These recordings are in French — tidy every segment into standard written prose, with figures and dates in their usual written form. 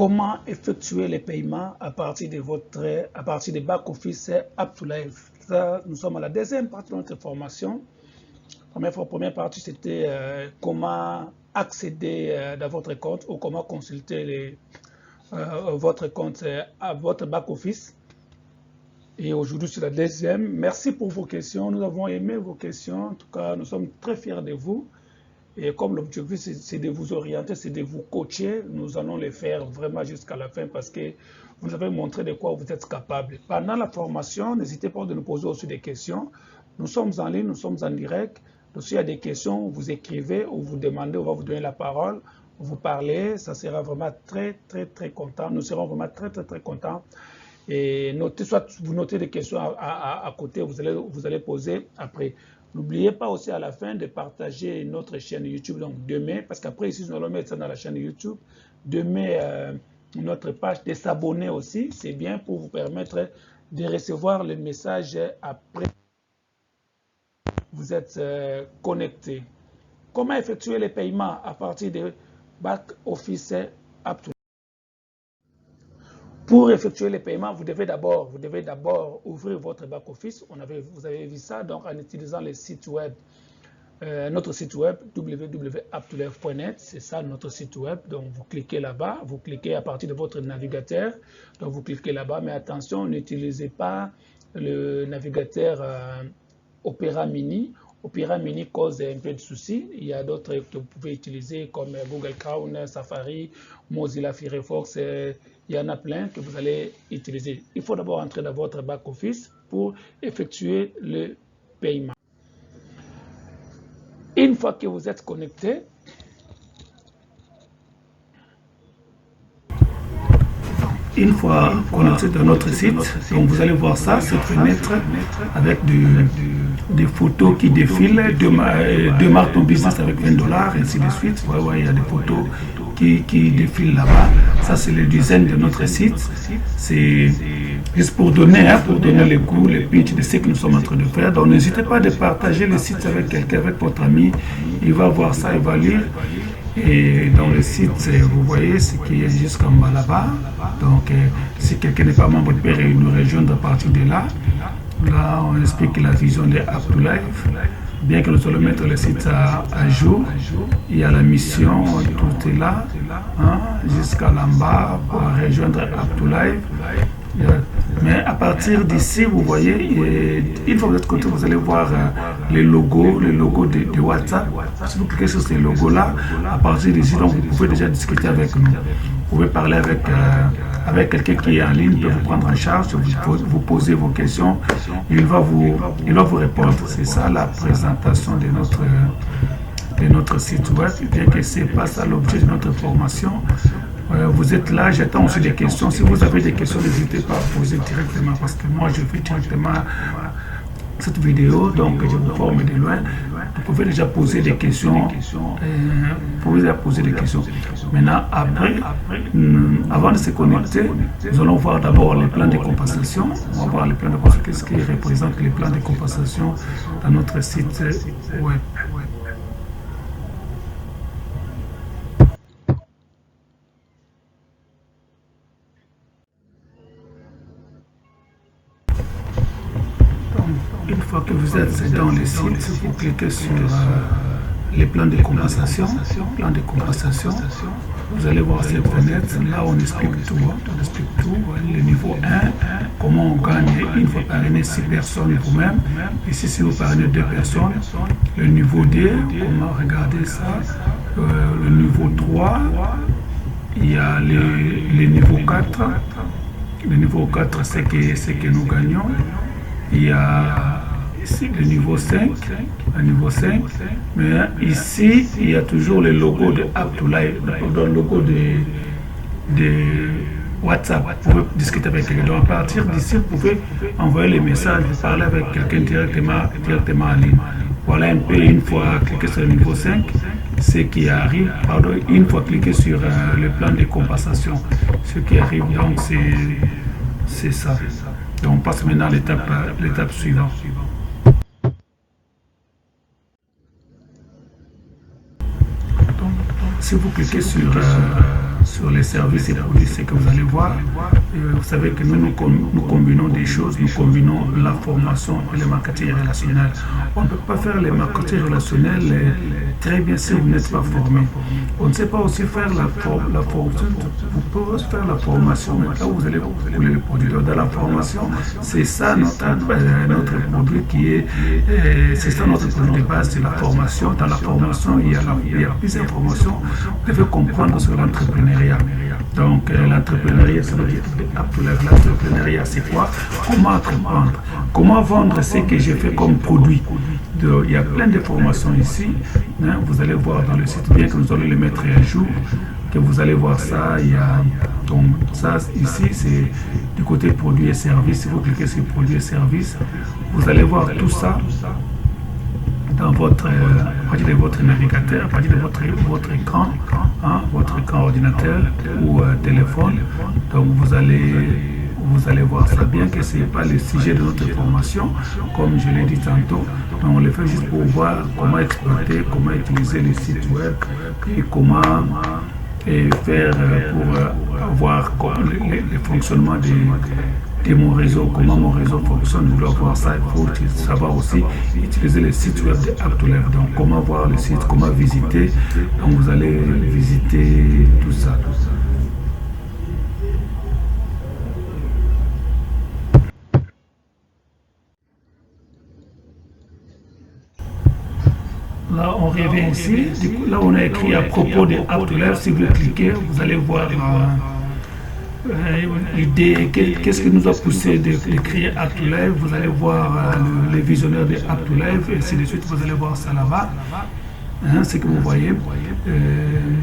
comment effectuer les paiements à partir de back-office Up2Live. Nous sommes à la deuxième partie de notre formation. Première partie, c'était comment accéder dans votre compte ou comment consulter votre compte à votre back-office. Et aujourd'hui, c'est la deuxième. Merci pour vos questions. Nous avons aimé vos questions. En tout cas, nous sommes très fiers de vous. Et comme l'objectif, c'est de vous orienter, c'est de vous coacher, nous allons le faire vraiment jusqu'à la fin parce que vous nous avez montré de quoi vous êtes capable. Pendant la formation, n'hésitez pas de nous poser aussi des questions. Nous sommes en ligne, nous sommes en direct. Donc, s'il y a des questions, vous écrivez ou vous demandez, on va vous donner la parole, vous parlez. Ça sera vraiment très content. Nous serons vraiment très contents. Et notez, soit vous notez des questions à côté, vous allez poser après. N'oubliez pas aussi à la fin de partager notre chaîne YouTube, donc demain, parce qu'après ici, nous allons mettre ça dans la chaîne YouTube. Demain, notre page, de s'abonner aussi, c'est bien pour vous permettre de recevoir les messages après vous êtes connecté. Comment effectuer les paiements à partir de back-office Up2Live? Pour effectuer les paiements, vous devez d'abord ouvrir votre back-office. Vous avez vu ça donc en utilisant le site web, notre site web www.up2live.net. C'est ça notre site web. Donc vous cliquez là-bas, vous cliquez à partir de votre navigateur. Donc vous cliquez là-bas, mais attention, n'utilisez pas le navigateur Opera Mini. Opera Mini cause un peu de soucis. Il y a d'autres que vous pouvez utiliser comme Google Chrome, Safari, Mozilla Firefox. Il y en a plein que vous allez utiliser. Il faut d'abord entrer dans votre back-office pour effectuer le paiement. Une fois que vous êtes connecté, une fois connecté dans notre site, donc vous allez voir ça, cette fenêtre avec des photos qui défilent, démarre ton business avec $20, ainsi de suite. Ouais, il y a des photos qui défilent là-bas. Ça, c'est le design de notre site. C'est juste pour donner le goût, le pitch de ce que nous sommes en train de faire. Donc, n'hésitez pas à partager le site avec quelqu'un, avec votre ami. Il va voir ça, il va lire. Et dans le site, vous voyez ce qui est jusqu'en bas là-bas. Donc, si quelqu'un n'est pas membre, il peut nous rejoindre à partir de là. Là, on explique la vision de Up2Live. Bien que nous allons mettre le site à jour, il y a la mission, tout est là, hein, jusqu'à là-bas pour rejoindre Up2Live. Mais à partir d'ici, vous voyez, une fois que vous êtes côté, vous allez voir les logos de WhatsApp. Si vous cliquez sur ces logos-là, à partir d'ici, donc vous pouvez déjà discuter avec nous. Vous pouvez parler avec quelqu'un qui est en ligne, il peut vous prendre en charge, vous poser vos questions, il va vous répondre. C'est ça la présentation de notre site web, bien que ce n'est pas ça l'objet de notre formation. Vous êtes là, j'attends aussi des questions. Si vous avez des questions, n'hésitez pas à poser directement, parce que moi je fais directement cette vidéo, donc je vous forme de loin. Vous pouvez déjà poser des questions. Maintenant, après, avant de se connecter, nous allons voir d'abord les plans de compensation. On va voir les plans de compensation, qu'est-ce qui représente les plans de compensation dans notre site web. Une fois que vous êtes dans le site, vous cliquez sur les plans de compensation. Vous allez voir cette fenêtre. Là, on explique tout. Le niveau 1, comment on gagne une fois parrainé 6 personnes vous-même. Ici, si vous parrainez 2 personnes. Le niveau 2, comment regarder ça. Le niveau 3, il y a le niveau 4. Le niveau 4, c'est que nous gagnons. Il y a ici le niveau 5, mais ici il y a toujours le logo de Up2Live, le logo de WhatsApp. Vous pouvez discuter avec quelqu'un. Donc à partir d'ici, vous pouvez envoyer les messages, parler avec quelqu'un directement en ligne. Voilà un peu, une fois cliqué sur le niveau 5, ce qui arrive, une fois cliqué sur le plan de compensation, ce qui arrive, donc c'est ça. Donc on passe maintenant à l'étape suivante. Si vous cliquez sur sur les services et produits, c'est que vous allez voir. Vous savez que nous combinons des choses, nous combinons la formation et le marketing relationnel. On ne peut pas faire le marketing relationnel très bien si vous n'êtes pas formé. On ne sait pas aussi faire la formation. Vous pouvez faire la formation, mais là vous allez rouler le produit. Dans la formation, c'est ça notre produit qui est, c'est ça notre produit de base, c'est la formation. Dans la formation, il y a plus d'informations. Vous devez comprendre sur l'entrepreneuriat. Donc l'entrepreneuriat, c'est l'entrepreneuriat, c'est quoi? Comment entreprendre? Comment vendre ce que j'ai fait comme produit? Il y a plein de formations ici. Hein, vous allez voir dans le site, bien que nous allons les mettre à jour, que vous allez voir ça. Il y a donc ça ici, c'est du côté produits et services. Si vous cliquez sur produits et services, vous allez voir tout ça dans votre, à partir de votre navigateur, à partir de votre écran, hein, votre écran ordinateur ou téléphone. Donc vous allez voir ça, bien que ce n'est pas le sujet de notre formation, comme je l'ai dit tantôt, mais on le fait juste pour voir comment exploiter, comment utiliser les sites web et comment faire pour avoir le fonctionnement de mon réseau, comment mon réseau fonctionne. Vous dois voir ça, il faut savoir aussi utiliser les sites web de App2Live. Donc comment voir le site, comment visiter. Donc vous allez visiter tout ça. Là, on revient ici. Du coup, là, on a écrit à propos de App2Live. Si vous cliquez, vous allez voir l'idée, qu'est-ce qui nous a poussé de créer App2Live. Vous allez voir les visionnaires de App2Live et ainsi de suite. Vous allez voir ça là-bas. Hein, c'est que vous voyez.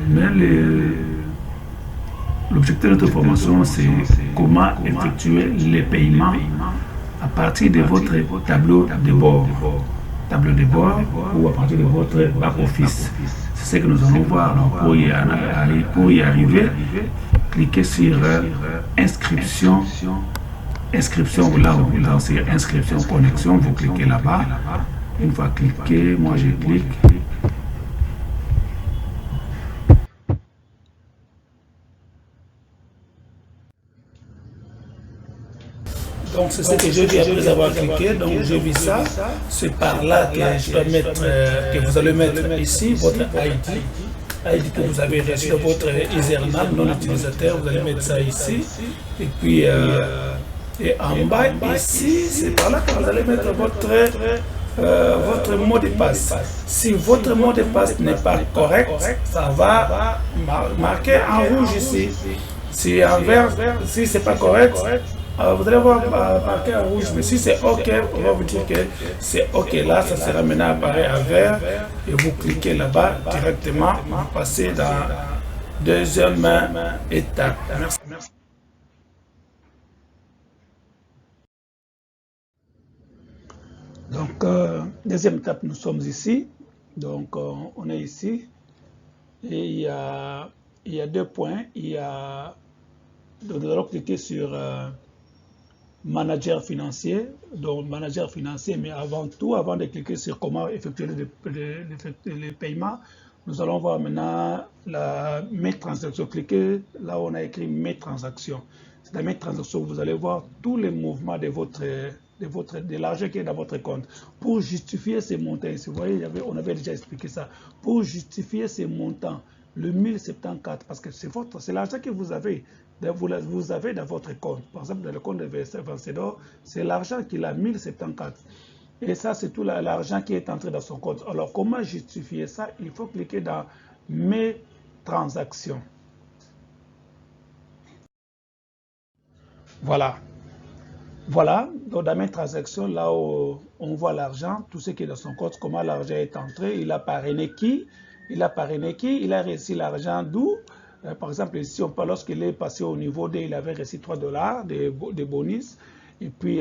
Mais l'objectif de notre formation, c'est comment effectuer les paiements à partir de votre tableau de bord. Tableau de bord ou à partir de votre back-office. C'est ce que nous allons voir. Donc, pour y arriver, cliquez sur inscription. Inscription, là où vous lancez inscription, connexion, vous cliquez là-bas. Une fois cliqué, moi je clique. Donc c'est ce que j'ai vu après avoir cliqué, donc j'ai vu ça, c'est par là que je dois mettre, que vous allez mettre ici votre ID que vous avez reçu de votre username non utilisateur, vous allez mettre ça ici, et puis et en bas ici, c'est par là que vous allez mettre votre mot de passe. Si votre mot de passe n'est pas correct, ça va marquer en rouge ici. Si en vert, si c'est pas correct, vous allez voir marqué en rouge, mais si c'est OK, on va vous dire que c'est OK. Là, ça sera maintenant apparu en vert et vous cliquez là-bas directement, vous passez dans la deuxième étape. Merci. Donc, deuxième étape, nous sommes ici. Donc, on est ici. Et il y a deux points. Donc, nous allons cliquer sur manager financier. Donc, manager financier, mais avant tout, avant de cliquer sur comment effectuer les paiements, nous allons voir maintenant mes transactions. Cliquez là où on a écrit mes transactions. C'est dans mes transactions, vous allez voir tous les mouvements de l'argent qui est dans votre compte. Pour justifier ces montants, vous voyez, on avait déjà expliqué ça. Pour justifier ces montants, le 1074, parce que c'est l'argent que vous avez dans votre compte. Par exemple, dans le compte de Vencedor, c'est l'argent qu'il a, 1074. Et ça, c'est tout l'argent qui est entré dans son compte. Alors, comment justifier ça? Il faut cliquer dans mes transactions. Voilà. Voilà, donc dans mes transactions, là où on voit l'argent, tout ce qui est dans son compte, comment l'argent est entré, il a parrainé qui, il a reçu l'argent d'où. Par exemple, ici, lorsqu'il est passé au niveau D, il avait reçu 3 $, de bonus. Et puis,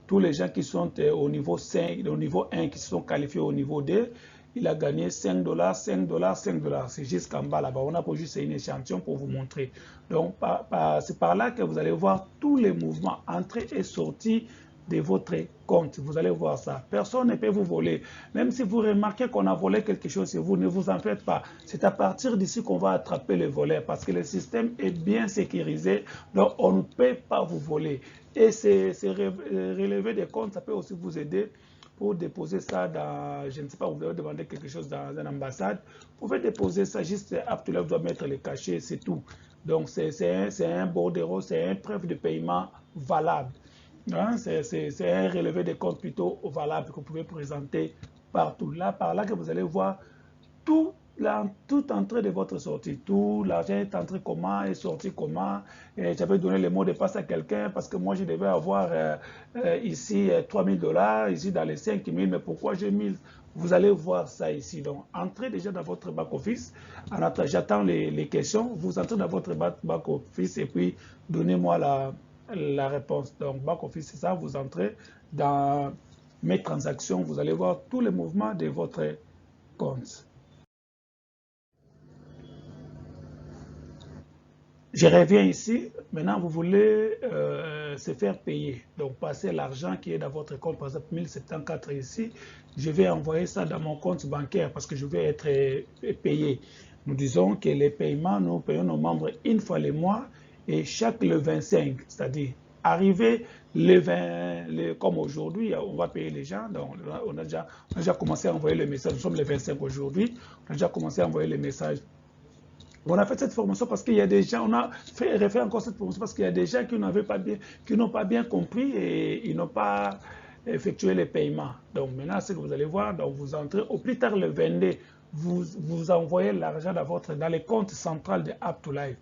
tous les gens qui sont au niveau 5, au niveau 1, qui se sont qualifiés au niveau D, il a gagné 5 $, 5 $, 5 $. C'est jusqu'en bas là-bas. On a pas juste une échantillon pour vous montrer. Donc, c'est par là que vous allez voir tous les mouvements, entrée et sortie de votre compte. Vous allez voir ça. Personne ne peut vous voler. Même si vous remarquez qu'on a volé quelque chose sur vous, ne vous en faites pas. C'est à partir d'ici qu'on va attraper les voleurs parce que le système est bien sécurisé. Donc, on ne peut pas vous voler. Et ces relevés de compte, ça peut aussi vous aider pour déposer ça dans, je ne sais pas, vous devez demander quelque chose dans une ambassade. Vous pouvez déposer ça juste après, vous doit mettre les cachets, c'est tout. Donc, c'est un bordereau, c'est une preuve de paiement valable. Hein, c'est un relevé de compte plutôt valable que vous pouvez présenter partout. Là, par là que vous allez voir toute entrée de votre sortie, tout l'argent est entré comment, est sorti comment. J'avais donné le mot de passe à quelqu'un parce que moi je devais avoir ici 3000 $, ici dans les 5000, mais pourquoi j'ai 1000? Vous allez voir ça ici. Donc, entrez déjà dans votre back-office. J'attends les questions. Vous entrez dans votre back-office et puis donnez-moi la réponse. Donc, back-office, c'est ça. Vous entrez dans mes transactions. Vous allez voir tous les mouvements de votre compte. Je reviens ici. Maintenant, vous voulez se faire payer. Donc, passez l'argent qui est dans votre compte, par exemple 1074 ici. Je vais envoyer ça dans mon compte bancaire parce que je vais être payé. Nous disons que les paiements, nous payons nos membres une fois le mois et chaque le 25, c'est-à-dire arrivé le 20, comme aujourd'hui, on va payer les gens. Donc, on a déjà commencé à envoyer le message. Nous sommes le 25 aujourd'hui. On a déjà commencé à envoyer les messages. On a fait cette formation parce qu'il y a des gens, on a refait encore cette formation parce qu'il y a des gens qui n'ont pas bien compris et ils n'ont pas effectué les paiements. Donc maintenant, ce que vous allez voir, donc vous entrez, au plus tard le 22, vous envoyez l'argent dans les comptes central de App2Live.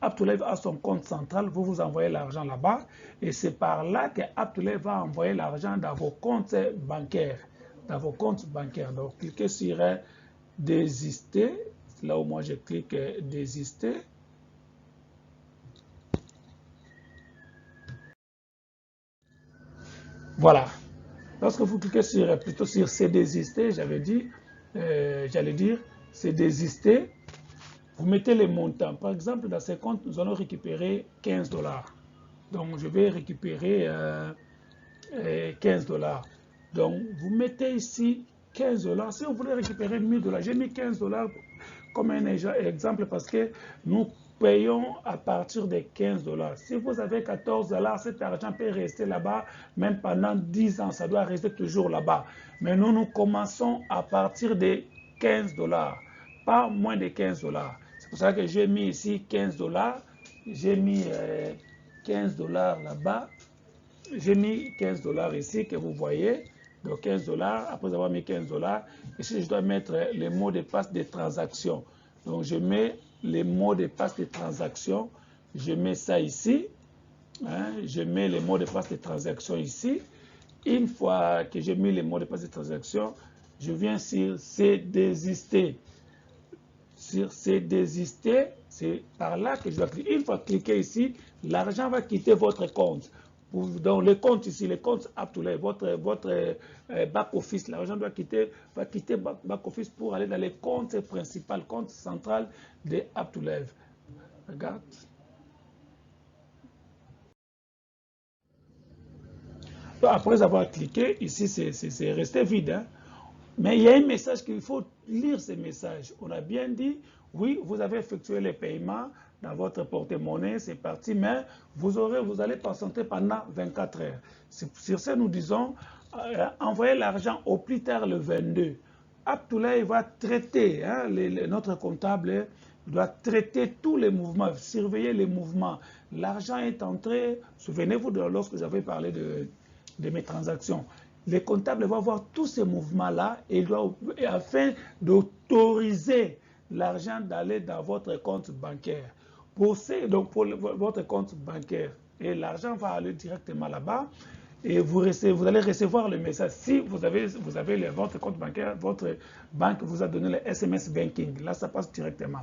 App2Live a son compte central, vous envoyez l'argent là-bas et c'est par là que App2Live va envoyer l'argent dans vos comptes bancaires. Dans vos comptes bancaires. Donc cliquez sur désister. Là où moi je clique désister. Voilà. Lorsque vous cliquez plutôt sur c'est désister, j'allais dire, c'est désister. Vous mettez les montants. Par exemple, dans ces comptes, nous allons récupérer 15 $. Donc, je vais récupérer 15 $. Donc, vous mettez ici 15 $. Si vous voulez récupérer 1000 $, j'ai mis 15 $ comme un exemple parce que nous payons à partir de 15 $. Si vous avez 14 $, cet argent peut rester là-bas même pendant 10 ans. Ça doit rester toujours là-bas. Mais nous commençons à partir de 15 $, pas moins de 15 $. C'est pour ça que j'ai mis ici 15 $. J'ai mis 15 $ là-bas. J'ai mis 15 $ ici que vous voyez. Donc 15 $, après avoir mis 15 $, ici je dois mettre les mots de passe de transaction. Donc je mets les mots de passe de transaction, je mets ça ici, hein, je mets les mots de passe de transaction ici. Une fois que j'ai mis les mots de passe de transaction, je viens sur c'est désister. Sur c'est désister, c'est par là que je dois cliquer. Une fois cliqué ici, l'argent va quitter votre compte. Dans le compte ici, le compte App2Live, votre back-office, l'argent va quitter back-office pour aller dans le compte principal, compte central de App2Live. Regarde. Donc, après avoir cliqué, ici c'est resté vide. Hein? Mais il y a un message qu'il faut lire, ce message. On a bien dit, oui, vous avez effectué les paiements dans votre porte-monnaie, c'est parti, mais vous allez patienter pendant 24 heures. Sur ce, nous disons, envoyez l'argent au plus tard le 22. App2Live va traiter, hein, notre comptable doit traiter tous les mouvements, surveiller les mouvements. L'argent est entré, souvenez-vous de lorsque j'avais parlé de mes transactions. Le comptable va voir tous ces mouvements-là et afin d'autoriser l'argent d'aller dans votre compte bancaire. Pour votre compte bancaire, et l'argent va aller directement là-bas et vous allez recevoir le message. Si vous avez votre compte bancaire, votre banque vous a donné le SMS banking. Là, ça passe directement.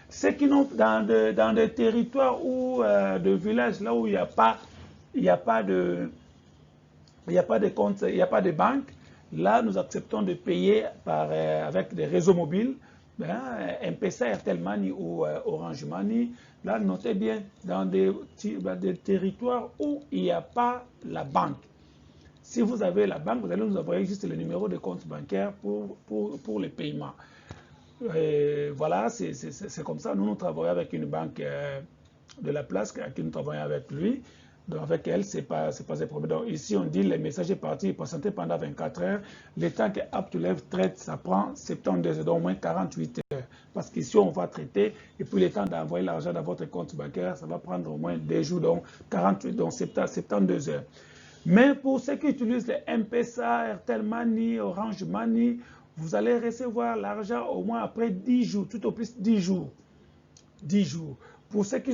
Ceux qui n'ont dans des territoires ou de villages là où il n'y a pas de compte, il n'y a pas de banque. Là, nous acceptons de payer avec des réseaux mobiles, M-Pesa, Airtel Money ou Orange Money. Là, notez bien, dans des territoires où il n'y a pas la banque. Si vous avez la banque, vous allez nous envoyer juste le numéro de compte bancaire pour les paiements. Voilà, c'est comme ça. Nous travaillons avec une banque de la place, à qui nous travaillons avec lui. Donc avec elle, c'est pas un problème. Donc ici, on dit le message est parti, il patienter pendant 24 heures. Le temps que Up2Live traite, ça prend 72 heures, donc au moins 48 heures. Parce qu'ici, on va traiter, et puis le temps d'envoyer l'argent dans votre compte bancaire, ça va prendre au moins 2 jours, donc 48, donc 72 heures. Mais pour ceux qui utilisent les M-Pesa, Airtel Money, Orange Money, vous allez recevoir l'argent au moins après 10 jours, tout au plus 10 jours. 10 jours. Pour ceux qui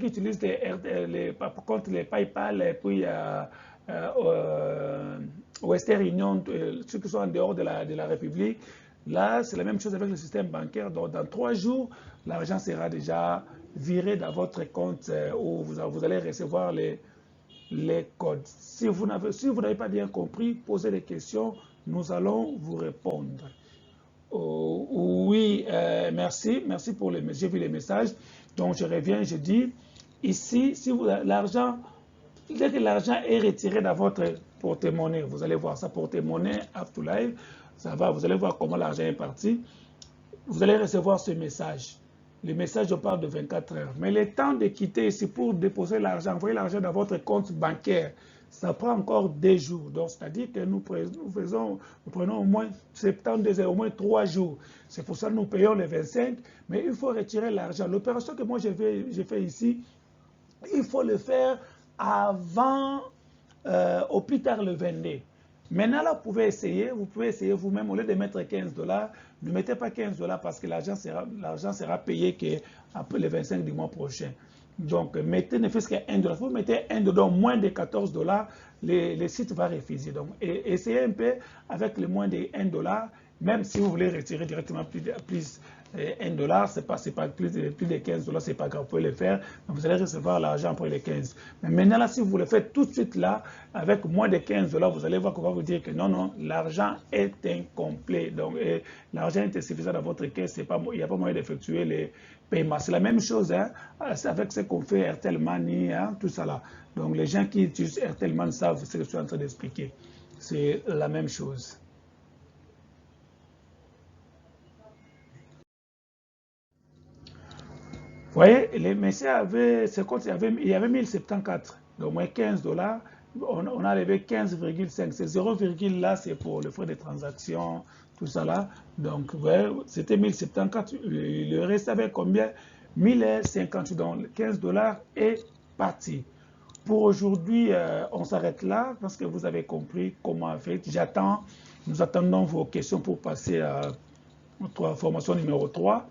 utilisent les PayPal et puis Western Union, ceux qui sont en dehors de la République, là, c'est la même chose avec le système bancaire. Donc, dans 3 jours, l'argent sera déjà viré dans votre compte où vous allez recevoir les codes. Si vous n'avez pas bien compris, posez des questions, nous allons vous répondre. Oui, merci pour j'ai vu les messages. Donc je reviens, je dis, ici, si l'argent, dès que l'argent est retiré dans votre porte-monnaie, vous allez voir ça, porte-monnaie, Up2Live, ça va, vous allez voir comment l'argent est parti. Vous allez recevoir ce message. Le message, je parle de 24 heures. Mais le temps de quitter ici pour déposer l'argent, envoyer l'argent dans votre compte bancaire, ça prend encore 2 jours. Donc, c'est-à-dire que nous prenons au moins 72 heures, au moins 3 jours. C'est pour ça que nous payons les 25, mais il faut retirer l'argent. L'opération que moi j'ai fait ici, il faut le faire avant, au plus tard le 22. Maintenant, là, vous pouvez essayer vous-même, au lieu de mettre 15 $, ne mettez pas 15 $ parce que l'argent sera payé après le 25 du mois prochain. Donc, mettez ne fût-ce qu'un $. Si vous mettez un $, moins de 14 $, le site va refuser. Donc, essayez un peu avec le moins de 1 $, même si vous voulez retirer directement plus $, c'est pas plus de 15 $, c'est pas grave, vous pouvez le faire, mais vous allez recevoir l'argent après les 15. Mais maintenant, là, si vous le faites tout de suite là, avec moins de 15 $, vous allez voir qu'on va vous dire que non, l'argent est incomplet. Donc, l'argent est insuffisant dans votre caisse, il n'y a pas moyen d'effectuer les paiements. C'est la même chose hein, avec ce qu'on fait Airtel Money, hein, tout ça là. Donc, les gens qui utilisent Airtel Money savent ce que je suis en train d'expliquer. C'est la même chose. Vous voyez, les messieurs avaient, ce compte, il y avait 1074, donc moins 15 $. On a enlevé 15,5. C'est 0, là, c'est pour le frais de transaction, tout ça là. Donc, vous voyez, c'était 1074. Le reste avait combien? 1050. Donc, 15 $ est parti. Pour aujourd'hui, on s'arrête là parce que vous avez compris comment faire. Nous attendons vos questions pour passer à notre formation numéro 3.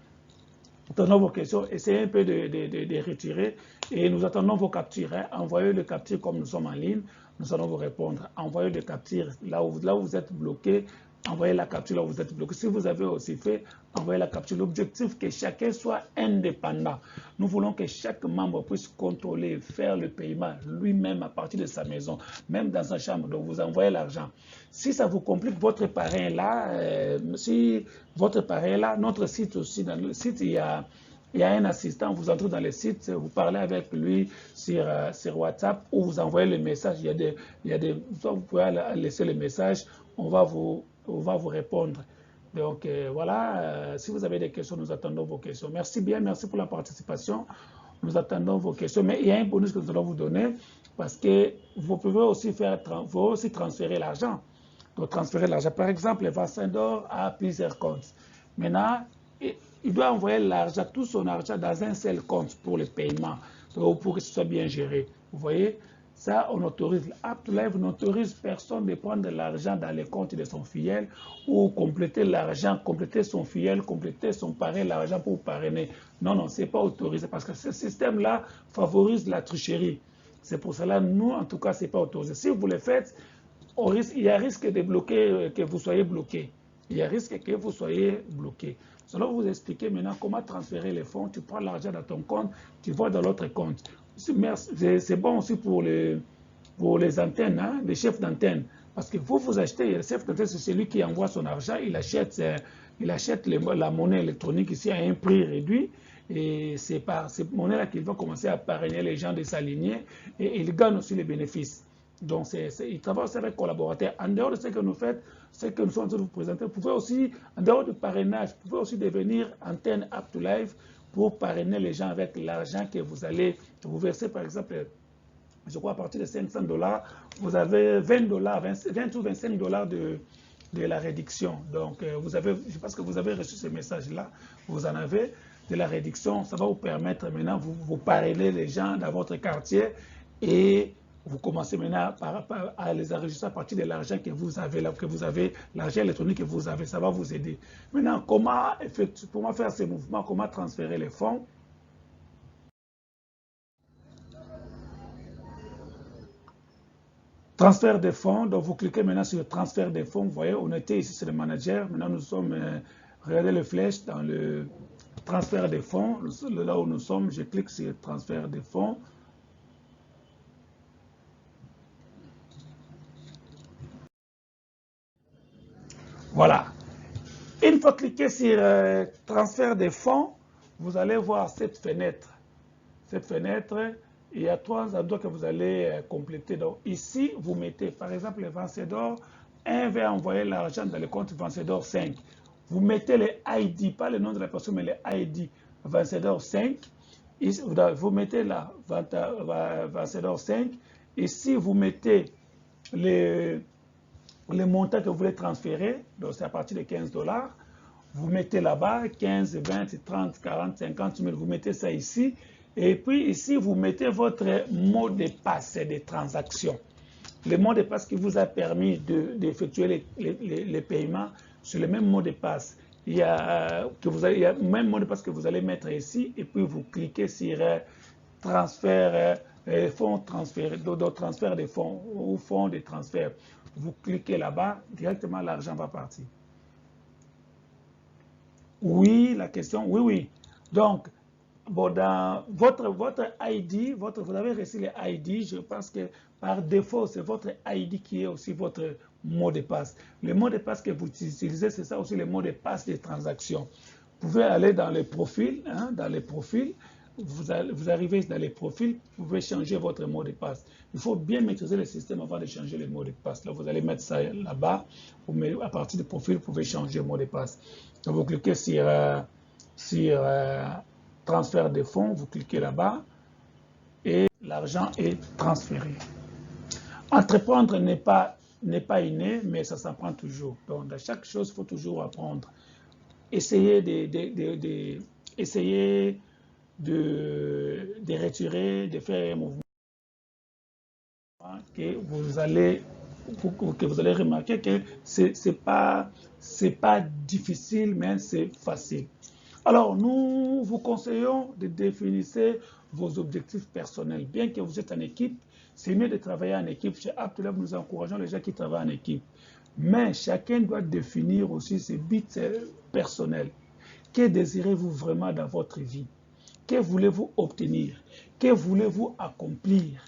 Attendons vos questions, essayez un peu de retirer et nous attendons vos captures. Hein. Envoyez le capture comme nous sommes en ligne, nous allons vous répondre. Envoyez le capture là où vous êtes bloqué, envoyez la capture là où vous êtes bloqué. Si vous avez aussi fait, envoyez la capture. L'objectif, que chacun soit indépendant. Nous voulons que chaque membre puisse contrôler, faire le paiement lui-même à partir de sa maison, même dans sa chambre. Donc, vous envoyez l'argent. Si ça vous complique votre parrain là, notre site aussi, dans le site, il y a un assistant, vous entrez dans le site, vous parlez avec lui sur WhatsApp ou vous envoyez le message. Vous pouvez laisser le message, on va vous répondre. Donc voilà, si vous avez des questions, nous attendons vos questions. Merci bien, merci pour la participation. Nous attendons vos questions. Mais il y a un bonus que nous allons vous donner parce que vous pouvez aussi transférer l'argent. Donc transférer l'argent. Par exemple, Vincent d'Or a plusieurs comptes. Maintenant, il doit envoyer l'argent, tout son argent dans un seul compte pour le paiement, pour que ce soit bien géré. Vous voyez, ça, on autorise. Up2Live n'autorise personne de prendre de l'argent dans les comptes de son filleul ou compléter l'argent, compléter son filleul, compléter son parrain, l'argent pour parrainer. Non, ce n'est pas autorisé parce que ce système-là favorise la tricherie. C'est pour cela, nous, en tout cas, ce n'est pas autorisé. Si vous le faites, il y a risque de bloquer, que vous soyez bloqué. Il y a risque que vous soyez bloqué. Nous allons vous expliquer maintenant comment transférer les fonds. Tu prends l'argent dans ton compte, tu vas dans l'autre compte. C'est bon aussi pour les antennes, hein, les chefs d'antenne. Parce que vous achetez, le chef d'antenne, c'est celui qui envoie son argent, il achète la monnaie électronique ici à un prix réduit. Et c'est par cette monnaie-là qu'il va commencer à parrainer les gens de sa lignée et il gagne aussi les bénéfices. Donc, il travaille aussi avec collaborateurs. En dehors de ce que nous faites, ce que nous sommes en train de vous présenter, vous pouvez aussi, en dehors du parrainage, vous pouvez aussi devenir antenne Up to Life pour parrainer les gens avec l'argent que vous allez vous verser, par exemple, je crois à partir de $500, vous avez $20, 20 ou $25 de la réduction. Donc, vous avez, je pense que vous avez reçu ce message-là, vous en avez de la réduction. Ça va vous permettre maintenant, vous parrainer les gens dans votre quartier et vous commencez maintenant à les enregistrer à partir de l'argent que vous avez, l'argent électronique que vous avez, ça va vous aider. Maintenant, comment faire ces mouvements, comment transférer les fonds? Transfert des fonds, donc vous cliquez maintenant sur transfert des fonds, vous voyez, on était ici sur le manager, maintenant nous sommes, regardez les flèches dans le transfert des fonds, là où nous sommes, je clique sur transfert des fonds. Voilà. Une fois cliqué sur transfert des fonds, vous allez voir cette fenêtre. Cette fenêtre, il y a 3 endroits que vous allez compléter. Donc ici, vous mettez par exemple le Vencedor 1 va envoyer l'argent dans le compte Vencedor 5. Vous mettez les ID, pas le nom de la personne, mais les ID Vencedor 5. Ici, vous mettez là Vencedor 5. Ici, vous mettez les montants que vous voulez transférer. Donc c'est à partir de $15. Vous mettez là-bas 15, 20, 30, 40, 50 000. Vous mettez ça ici. Et puis ici, vous mettez votre mot de passe des transactions. Le mot de passe qui vous a permis d'effectuer les paiements sur le même mot de passe. Il y a le même mot de passe que vous allez mettre ici. Et puis vous cliquez sur transfert, fonds transférés, transfert des fonds ou fonds de transfert. Vous cliquez là-bas, directement l'argent va partir. Oui, la question, oui, oui. Donc, bon, dans votre ID, vous avez reçu les ID, je pense que par défaut, c'est votre ID qui est aussi votre mot de passe. Le mot de passe que vous utilisez, c'est ça aussi le mot de passe des transactions. Vous pouvez aller dans les profils, vous arrivez dans les profils, vous pouvez changer votre mot de passe. Il faut bien maîtriser le système avant de changer le mot de passe. Là, vous allez mettre ça là-bas, à partir du profil, vous pouvez changer le mot de passe. Donc, vous cliquez sur transfert de fonds, vous cliquez là-bas et l'argent est transféré. Entreprendre n'est pas inné, mais ça s'apprend toujours. Donc, dans chaque chose, il faut toujours apprendre. Essayez de retirer, de faire un mouvement que vous allez remarquer que c'est pas difficile, mais c'est facile. Alors, nous vous conseillons de définir vos objectifs personnels. Bien que vous êtes en équipe, c'est mieux de travailler en équipe. Chez Up to Life, nous encourageons les gens qui travaillent en équipe. Mais chacun doit définir aussi ses buts personnels. Que désirez-vous vraiment dans votre vie? Que voulez-vous obtenir? Que voulez-vous accomplir?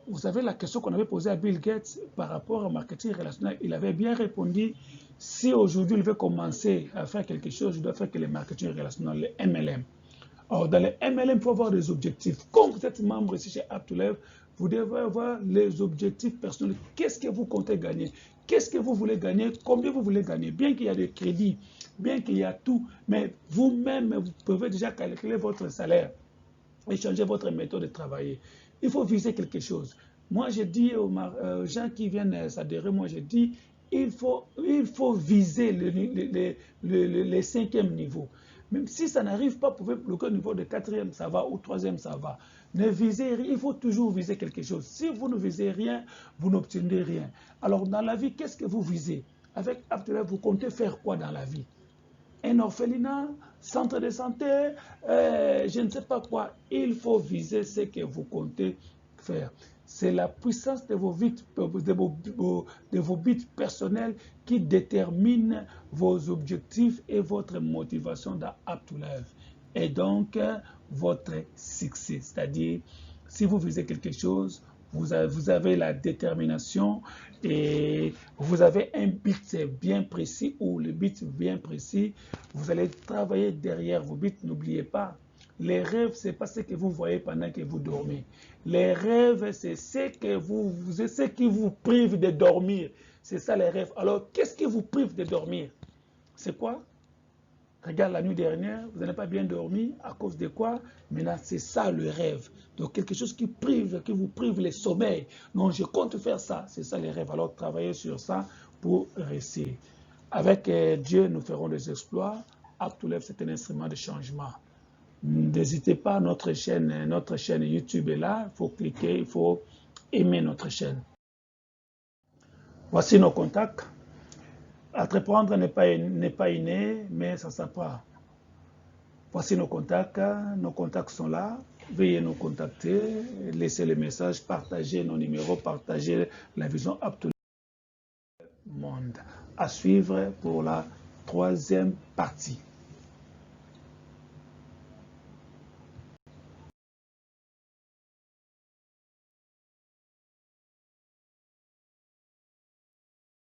Vous savez la question qu'on avait posée à Bill Gates par rapport au marketing relationnel. Il avait bien répondu, si aujourd'hui il veut commencer à faire quelque chose, je dois faire que le marketing relationnel, le MLM. Alors dans le MLM, il faut avoir des objectifs. Comme vous êtes membre ici chez Up to Life, vous devez avoir les objectifs personnels. Qu'est-ce que vous comptez gagner? Qu'est-ce que vous voulez gagner? Combien vous voulez gagner? Bien qu'il y a des crédits, bien qu'il y a tout, mais vous-même, vous pouvez déjà calculer votre salaire et changer votre méthode de travailler. Il faut viser quelque chose. Moi, je dis aux gens qui viennent s'adhérer, moi, je dis, il faut viser les 5e niveaux. Même si ça n'arrive pas, vous pouvez bloquer au niveau de 4e, ça va, ou 3e, ça va. Ne visez rien, il faut toujours viser quelque chose. Si vous ne visez rien, vous n'obtiendrez rien. Alors, dans la vie, qu'est-ce que vous visez? Avec Up to Life, vous comptez faire quoi dans la vie? Un orphelinat, centre de santé, je ne sais pas quoi. Il faut viser ce que vous comptez faire. C'est la puissance de vos buts personnels qui détermine vos objectifs et votre motivation dans Up to Life. Et donc, votre succès. C'est-à-dire, si vous visez quelque chose, vous avez la détermination et vous avez un but bien précis ou le but bien précis. Vous allez travailler derrière vos buts. N'oubliez pas, Les rêves, ce n'est pas ce que vous voyez pendant que vous dormez. Les rêves, c'est ce qui vous prive de dormir. C'est ça les rêves. Alors, qu'est-ce qui vous prive de dormir? C'est quoi? Regarde, la nuit dernière, vous n'avez pas bien dormi. À cause de quoi? Maintenant, c'est ça le rêve. Donc, quelque chose qui vous prive le sommeil. Non, je compte faire ça. C'est ça les rêves. Alors, travaillez sur ça pour réussir. Avec Dieu, nous ferons des exploits. Actulev, c'est un instrument de changement. N'hésitez pas, notre chaîne YouTube est là. Il faut cliquer, il faut aimer notre chaîne. Voici nos contacts. Entreprendre n'est pas inné, mais ça s'apprend. Voici nos contacts sont là. Veuillez nous contacter, laissez les messages, partagez nos numéros, partagez la vision Aptolef Monde. À suivre pour la 3e partie.